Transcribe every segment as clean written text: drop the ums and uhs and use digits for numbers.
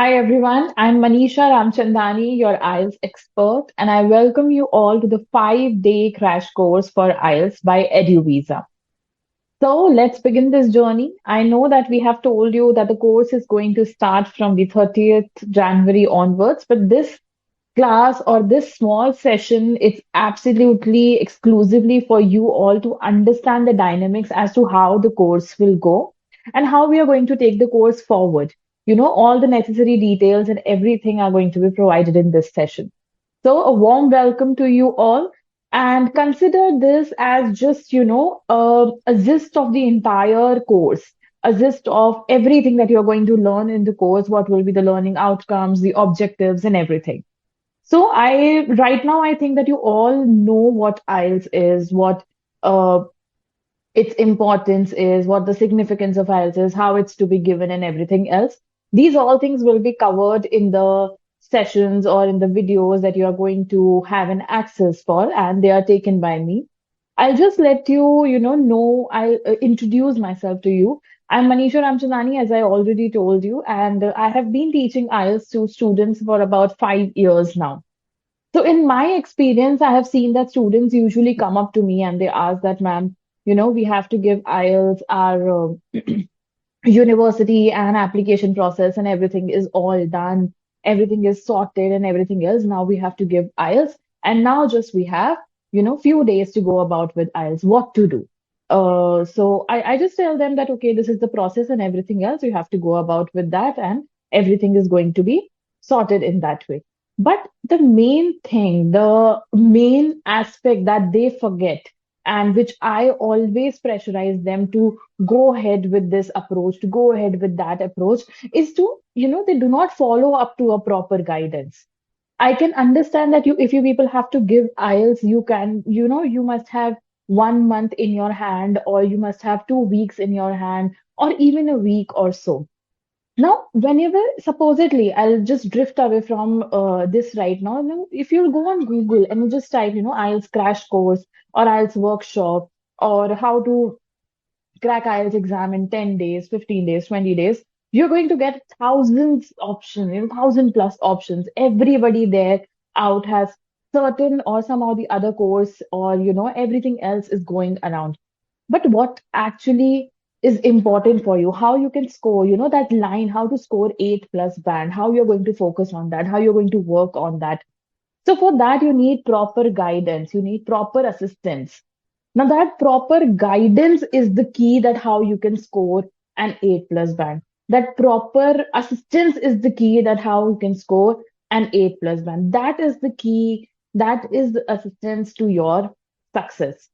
Hi everyone, I'm Manisha Ramchandani, your IELTS expert, and I welcome you all to the 5-day crash course for IELTS by EduVisa. So let's begin this journey. I know that we have told you that the course is going to start from the 30th January onwards, but this class or this small session, it's absolutely exclusively for you all to understand the dynamics as to how the course will go and how we are going to take the course forward. All the necessary details and everything are going to be provided in this session. So, a warm welcome to you all. And consider this as just, a gist of the entire course, a gist of everything that you're going to learn in the course, what will be the learning outcomes, the objectives, and everything. So right now, I think that you all know what IELTS is, what uh, its importance is, what the significance of IELTS is, how it's to be given, and everything else. These all things will be covered in the sessions or in the videos that you are going to have an access for, and they are taken by me. I'll just let you, I'll introduce myself to you. I'm Manisha Ramchandani, as I already told you, and I have been teaching IELTS to students for about 5 years now. So in my experience, I have seen that students usually come up to me and they ask that, ma'am, we have to give IELTS, our university and application process and everything is all done. Everything is sorted and everything else. Now we have to give IELTS. And now just we have, few days to go about with IELTS, what to do. So I just tell them that, okay, this is the process and everything else. You have to go about with that and everything is going to be sorted in that way. But the main thing, the main aspect that they forget, and which I always pressurize them to go ahead with this approach, to go ahead with that approach, is to, they do not follow up to a proper guidance. I can understand that if you people have to give IELTS, you can, you must have 1 month in your hand, or you must have 2 weeks in your hand, or even a week or so. Now, whenever supposedly, I'll just drift away from this right now. Now, if you go on Google and you just type, IELTS crash course or IELTS workshop or how to crack IELTS exam in 10 days, 15 days, 20 days, you're going to get thousands options, 1,000 plus options. Everybody there out has certain or somehow the other course or, everything else is going around. But what actually is important for you, how you can score, that line, how to score 8 plus band, how you're going to focus on that, how you're going to work on that. So for that, you need proper guidance, you need proper assistance. Now that proper guidance is the key that how you can score an 8 plus band. That proper assistance is the key that how you can score an 8 plus band. That is the key. That is the assistance to your success.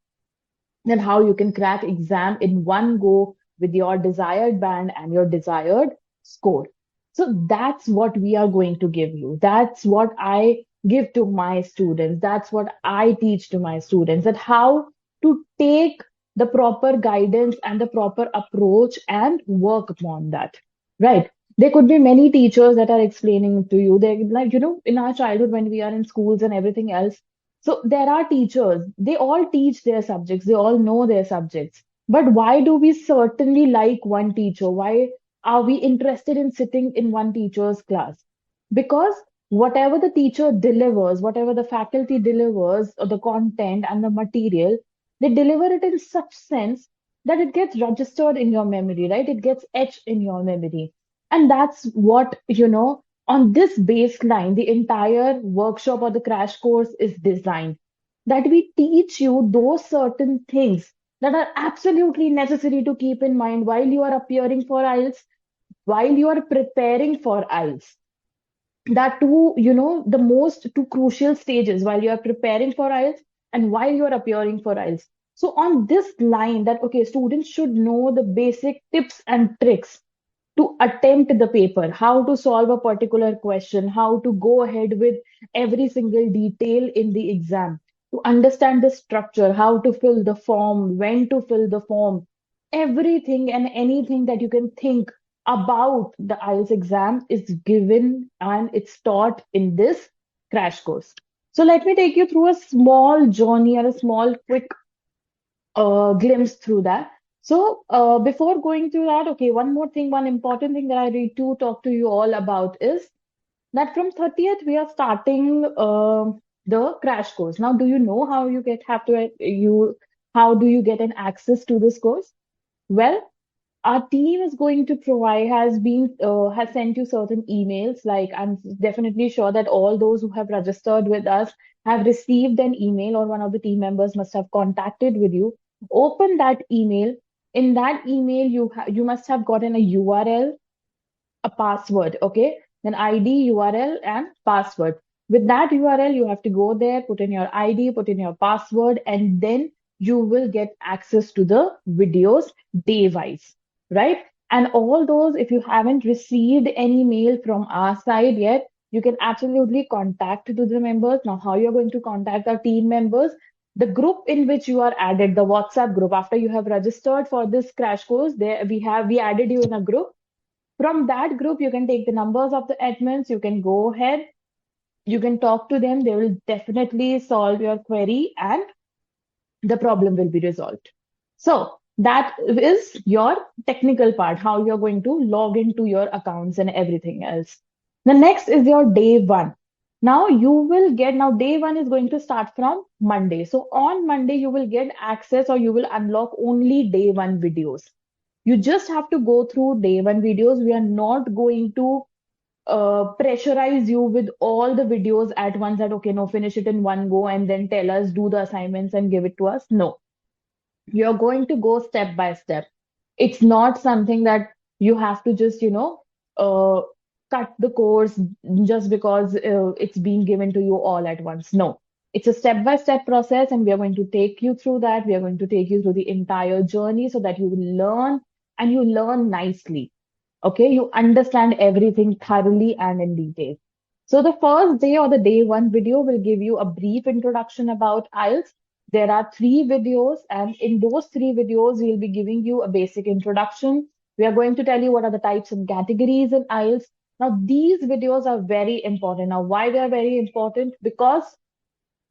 And how you can crack exam in one go with your desired band and your desired score. So that's what we are going to give you. That's what I give to my students. That's what I teach to my students, that how to take the proper guidance and the proper approach and work upon that. Right. There could be many teachers that are explaining to you. They like, in our childhood when we are in schools and everything else, so there are teachers, they all teach their subjects, they all know their subjects. But why do we certainly like one teacher? Why are we interested in sitting in one teacher's class? Because whatever the teacher delivers, whatever the faculty delivers, or the content and the material, they deliver it in such sense that it gets registered in your memory, right? It gets etched in your memory. And that's what, on this baseline, the entire workshop or the crash course is designed, that we teach you those certain things that are absolutely necessary to keep in mind while you are appearing for IELTS, while you are preparing for IELTS. That two, the most two crucial stages while you are preparing for IELTS and while you are appearing for IELTS. So on this line, that okay, students should know the basic tips and tricks to attempt the paper, how to solve a particular question, how to go ahead with every single detail in the exam, to understand the structure, how to fill the form, when to fill the form, everything and anything that you can think about the IELTS exam is given and it's taught in this crash course. So let me take you through a small journey or a small quick glimpse through that. So, before going through that, okay, one more thing, one important thing that I need to talk to you all about is that from 30th we are starting the crash course. Now, do you know how you get have to you how do you get an access to this course? Well, our team is going to provide has sent you certain emails. Like I'm definitely sure that all those who have registered with us have received an email, or one of the team members must have contacted with you. Open that email. In that email, you must have gotten a URL, a password, okay? Then ID, URL, and password. With that URL, you have to go there, put in your ID, put in your password, and then you will get access to the videos day wise, right? And all those, if you haven't received any mail from our side yet, you can absolutely contact to the members. Now, how you're going to contact our team members? The group in which you are added, the WhatsApp group, after you have registered for this crash course, there we added you in a group. From that group, you can take the numbers of the admins, you can go ahead, you can talk to them, they will definitely solve your query and the problem will be resolved. So that is your technical part, how you're going to log into your accounts and everything else. The next is your day one. Now day one is going to start from Monday. So on Monday, you will get access or you will unlock only day one videos. You just have to go through day one videos. We are not going to pressurize you with all the videos at once that, okay, no, finish it in one go and then tell us, do the assignments and give it to us. No, you're going to go step by step. It's not something that you have to just, uh, cut the course just because it's being given to you all at once. No, it's a step by step process, and we are going to take you through that. We are going to take you through the entire journey so that you will learn and you learn nicely. Okay, you understand everything thoroughly and in detail. So the first day or the day one video will give you a brief introduction about IELTS. There are three videos, and in those three videos, we'll be giving you a basic introduction. We are going to tell you what are the types and categories in IELTS. Now, these videos are very important. Now, why they are very important? Because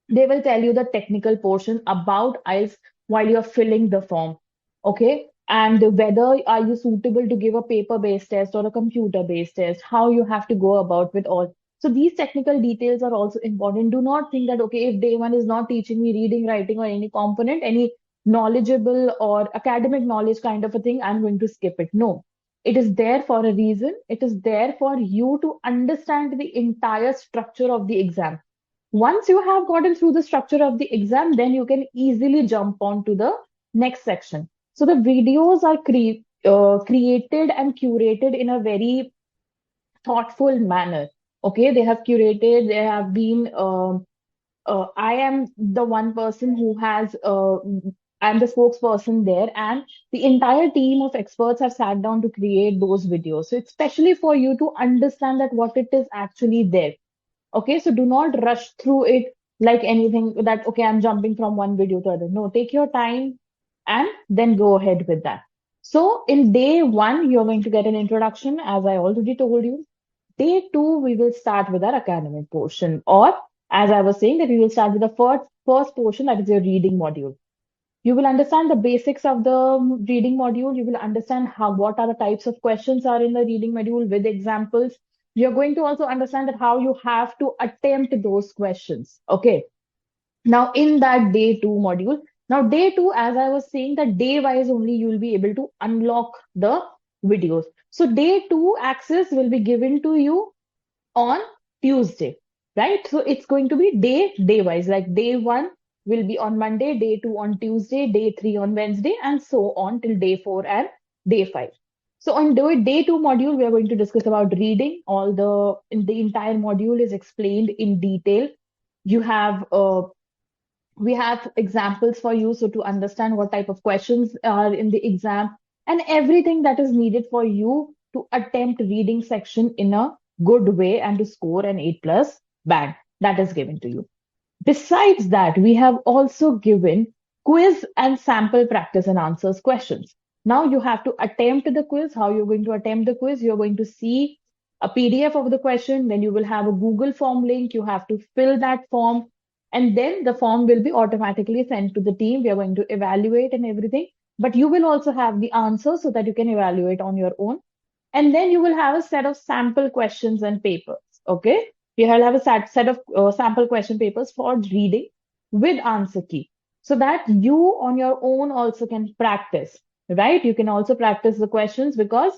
they will tell you the technical portion about IELTS while you're filling the form. Okay. And whether are you suitable to give a paper-based test or a computer-based test, how you have to go about with all. So these technical details are also important. Do not think that, okay, if day one is not teaching me reading, writing, or any component, any knowledgeable or academic knowledge kind of a thing, I'm going to skip it. No, it is there for a reason. It is there for you to understand the entire structure of the exam. Once you have gotten through the structure of the exam, then you can easily jump on to the next section. So the videos are created and curated in a very thoughtful manner. Okay, they have curated, they have been, I am the one person who has, I'm the spokesperson there, and the entire team of experts have sat down to create those videos. So it's especially for you to understand that what it is actually there. Okay, so do not rush through it like anything that, okay, I'm jumping from one video to other. No, take your time and then go ahead with that. So in day one, you're going to get an introduction, as I already told you. Day two, we will start with our academic portion, or as I was saying, that we will start with the first portion, that is your reading module. You will understand the basics of the reading module. You will understand what are the types of questions are in the reading module with examples. You're going to also understand that how you have to attempt those questions. Okay. Now, in that day two module, now day two, as I was saying, that day wise only you will be able to unlock the videos. So day two access will be given to you on Tuesday, right? So it's going to be day wise. Like day one will be on Monday, day two on Tuesday, day three on Wednesday, and so on till day four and day five. So on day two module, we are going to discuss about reading. The entire module is explained in detail. You have we have examples for you so to understand what type of questions are in the exam and everything that is needed for you to attempt reading section in a good way and to score an 8 plus band that is given to you. Besides that, we have also given quiz and sample practice and answers questions. Now you have to attempt the quiz. How you're going to attempt the quiz? You're going to see a PDF of the question, then you will have a Google form link. You have to fill that form, and then the form will be automatically sent to the team. We are going to evaluate and everything. but you will also have the answers so that you can evaluate on your own. And then you will have a set of sample questions and papers. Okay. You will have a set of sample question papers for reading with answer key so that you on your own also can practice, right? You can also practice the questions because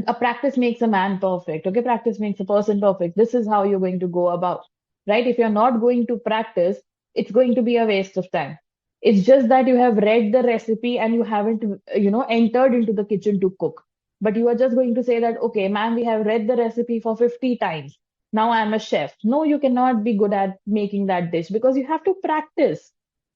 a practice makes a man perfect. Okay. Practice makes a person perfect. This is how you're going to go about, right? If you're not going to practice, it's going to be a waste of time. It's just that you have read the recipe and you haven't, entered into the kitchen to cook. But you are just going to say that, okay, ma'am, we have read the recipe for 50 times. Now I'm a chef. No, you cannot be good at making that dish because you have to practice.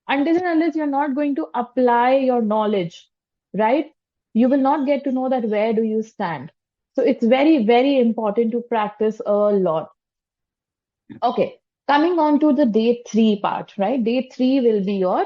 Until and unless you're not going to apply your knowledge, right? You will not get to know that where do you stand. So it's very, very important to practice a lot. Okay, coming on to the day three part, right? Day three will be your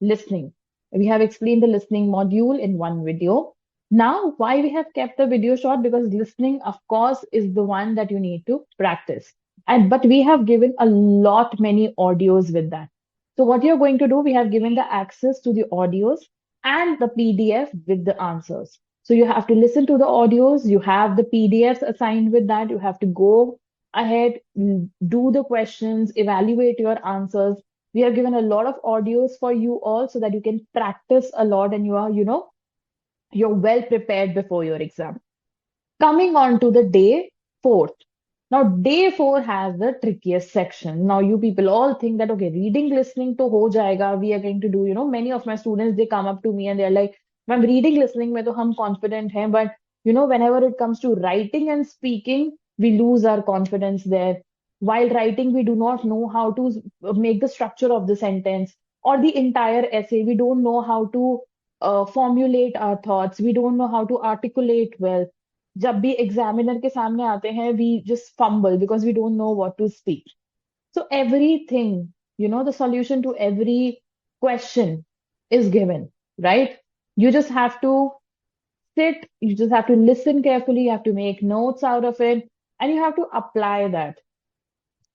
listening. We have explained the listening module in one video. Now, why we have kept the video short? Because listening, of course, is the one that you need to practice. And but we have given a lot many audios with that. So what you're going to do, we have given the access to the audios and the PDF with the answers. So you have to listen to the audios, you have the PDFs assigned with that, you have to go ahead, do the questions, evaluate your answers. We have given a lot of audios for you all so that you can practice a lot and you are, you're well prepared before your exam. Coming on to the day fourth. Now, day four has the trickiest section. Now, you people all think that, okay, reading, listening to ho jayega, we are going to do, many of my students, they come up to me and they're like, ma'am, reading, listening, mein to hum confident hain, but, whenever it comes to writing and speaking, we lose our confidence there. While writing, we do not know how to make the structure of the sentence or the entire essay. We don't know how to formulate our thoughts. We don't know how to articulate well. जब भी examiner के सामने आते हैं we just fumble because we don't know what to speak. So everything, the solution to every question is given, right? You just have to sit, you just have to listen carefully, you have to make notes out of it, and you have to apply that,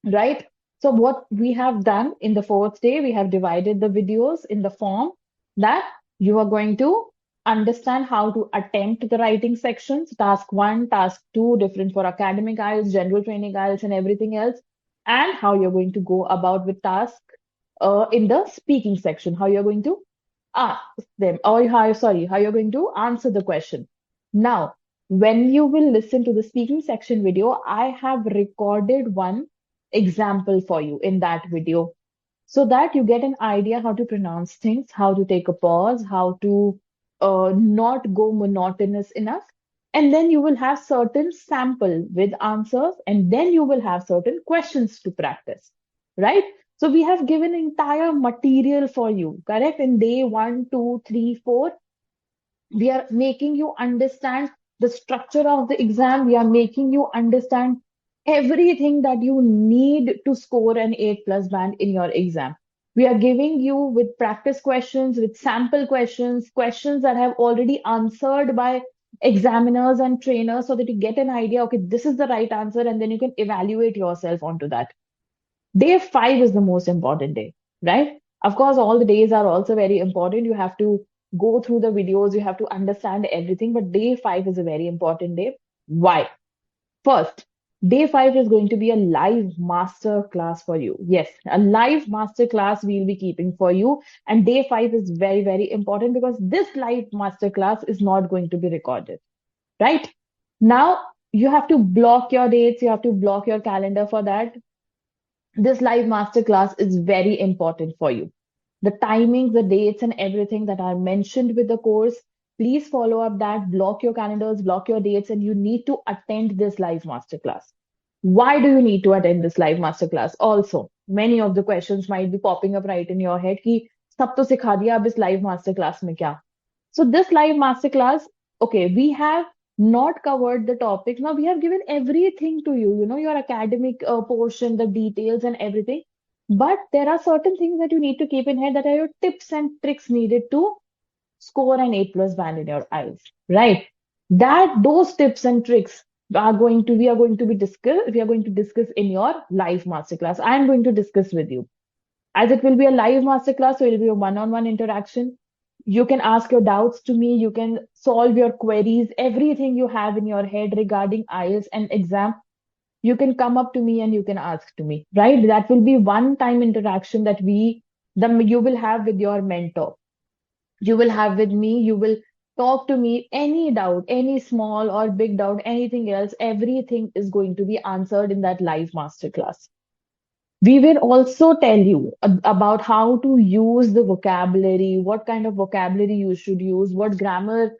right? So what we have done in the fourth day, we have divided the videos in the form that you are going to understand how to attempt the writing sections, task one, task two, different for academic IELTS, general training IELTS, and everything else, and how you're going to go about with task in the speaking section, how you're going to ask them, or how you're going to answer the question. Now, when you will listen to the speaking section video, I have recorded one example for you in that video so that you get an idea how to pronounce things, how to take a pause, how to not go monotonous enough. And then you will have certain sample with answers, and then you will have certain questions to practice, right? So we have given entire material for you, correct? In day one, two, three, four, we are making you understand the structure of the exam. We are making you understand everything that you need to score an 8 plus band in your exam. We are giving you with practice questions, with sample questions, questions that have already answered by examiners and trainers so that you get an idea, okay, this is the right answer, and then you can evaluate yourself onto that. Day five is the most important day, right? Of course, all the days are also very important. You have to go through the videos, you have to understand everything, but day five is a very important day. Why? First, day five is going to be a live master class for you. Yes, a live master class we'll be keeping for you. And day five is very, very important because this live master class is not going to be recorded, right? Now, you have to block your dates, you have to block your calendar for that. This live masterclass is very important for you. The timings, the dates, and everything that are mentioned with the course, please follow up that, block your calendars, block your dates, and you need to attend this live masterclass. Why do you need to attend this live masterclass? Also, many of the questions might be popping up right in your head कि सब तो सिखा दिया अब इस live masterclass में क्या? So this live masterclass, okay, we have not covered the topics. Now we have given everything to you, your academic portion, the details and everything. But there are certain things that you need to keep in head that are your tips and tricks needed to score an 8 plus band in your IELTS, right? That those tips and tricks we are going to discuss in your live masterclass. I am going to discuss with you. As it will be a live masterclass, so it will be a one-on-one interaction. You can ask your doubts to me. You can solve your queries, everything you have in your head regarding IELTS and exam. You can come up to me and you can ask to me, right? That will be one time interaction that you will have with your mentor. You will have with me. You will talk to me. Any doubt, any small or big doubt, anything else, everything is going to be answered in that live masterclass. We will also tell you about how to use the vocabulary, what kind of vocabulary you should use, what grammar,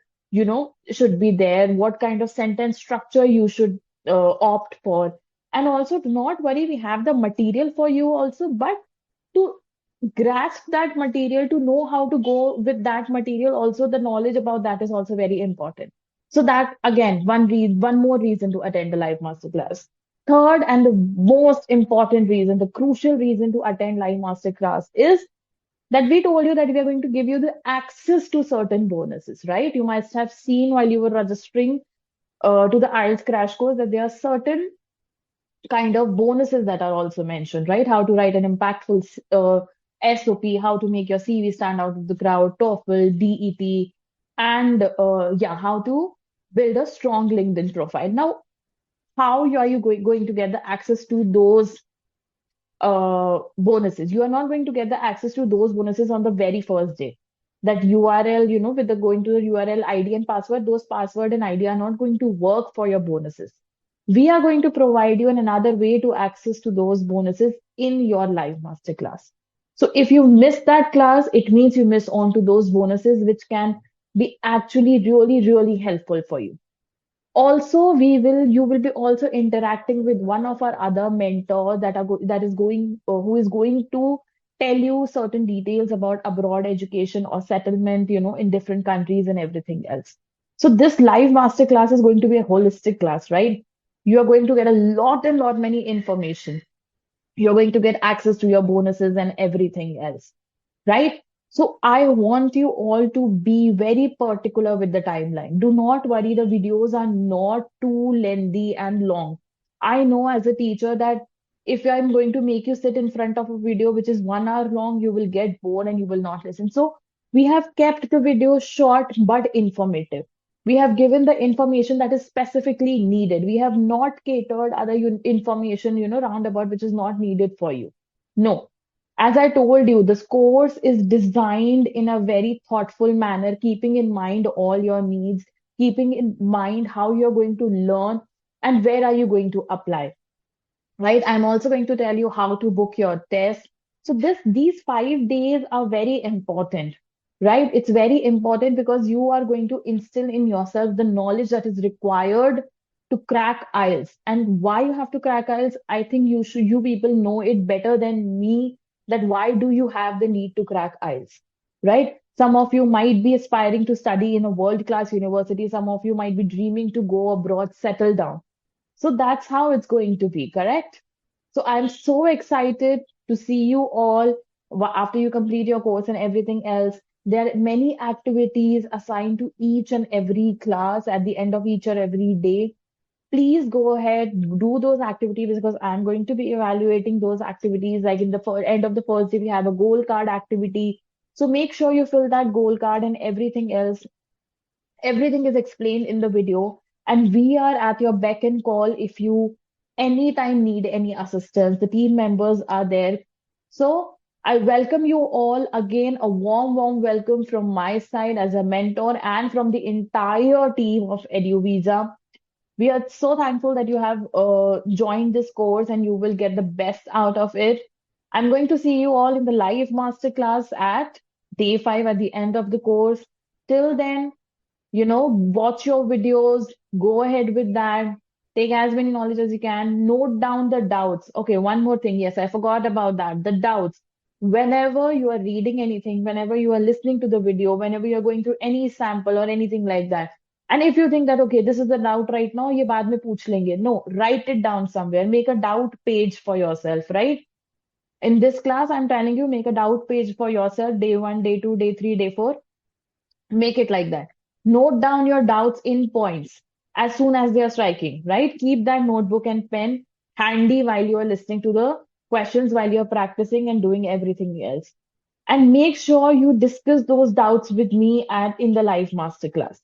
should be there, what kind of sentence structure you should opt for. And also, do not worry, we have the material for you also, but to grasp that material, to know how to go with that material, also the knowledge about that is also very important. So that again, one more reason to attend the live masterclass. Third, and the most important reason, the crucial reason to attend live masterclass is that we told you that we are going to give you the access to certain bonuses, right? You must have seen while you were registering to the IELTS crash course that there are certain kind of bonuses that are also mentioned, right? How to write an impactful SOP, how to make your CV stand out of the crowd, TOEFL, DET, and yeah, how to build a strong LinkedIn profile. Now, are you going to get the access to those bonuses? You are not going to get the access to those bonuses on the very first day. That URL, with the going to the URL, ID, and password, those password and ID are not going to work for your bonuses. We are going to provide you another way to access to those bonuses in your live masterclass. So if you miss that class, it means you miss on to those bonuses, which can be actually really, really helpful for you. Also, you will be also interacting with one of our other mentors that is going who is going to tell you certain details about abroad education or settlement, in different countries and everything else. So this live masterclass is going to be a holistic class, right? You are going to get a lot and lot many information. You're going to get access to your bonuses and everything else, right? So I want you all to be very particular with the timeline. Do not worry, the videos are not too lengthy and long. I know as a teacher that if I'm going to make you sit in front of a video which is 1 hour long, you will get bored and you will not listen. So we have kept the video short but informative. We have given the information that is specifically needed. We have not catered other information, roundabout, which is not needed for you. No, as I told you, this course is designed in a very thoughtful manner, keeping in mind all your needs, keeping in mind how you're going to learn and where are you going to apply, right? I'm also going to tell you how to book your test. So these 5 days are very important, right? It's very important because you are going to instill in yourself the knowledge that is required to crack IELTS. And why you have to crack IELTS, I think you people know it better than me, that why do you have the need to crack IELTS, right? Some of you might be aspiring to study in a world-class university. Some of you might be dreaming to go abroad, settle down. So that's how it's going to be, correct? So I'm so excited to see you all after you complete your course and everything else. There are many activities assigned to each and every class at the end of each or every day. Please go ahead, do those activities because I'm going to be evaluating those activities. Like in the end of the first day, we have a goal card activity. So make sure you fill that goal card and everything else. Everything is explained in the video, and we are at your beck and call if you anytime need any assistance. The team members are there. So I welcome you all again, a warm, warm welcome from my side as a mentor and from the entire team of EduVisa. We are so thankful that you have joined this course and you will get the best out of it. I'm going to see you all in the live masterclass at day 5 at the end of the course. Till then, watch your videos, go ahead with that, take as many knowledge as you can, note down the doubts. Okay, one more thing. Yes, I forgot about that. The doubts. Whenever you are reading anything, whenever you are listening to the video, whenever you're going through any sample or anything like that, and if you think that, okay, this is the doubt right now, ye baad mein pooch lenge. No, write it down somewhere. Make a doubt page for yourself, right? In this class, I'm telling you, make a doubt page for yourself, day 1, day 2, day 3, day 4. Make it like that. Note down your doubts in points as soon as they are striking, right? Keep that notebook and pen handy while you are listening to the questions, while you're practicing and doing everything else. and make sure you discuss those doubts with me at in the live masterclass.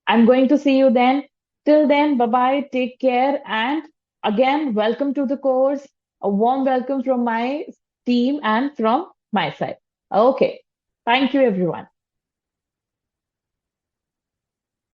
I'm going to see you then. Till then, bye bye, take care, and again, welcome to the course. A warm welcome from my team and from my side. Okay, thank you, everyone.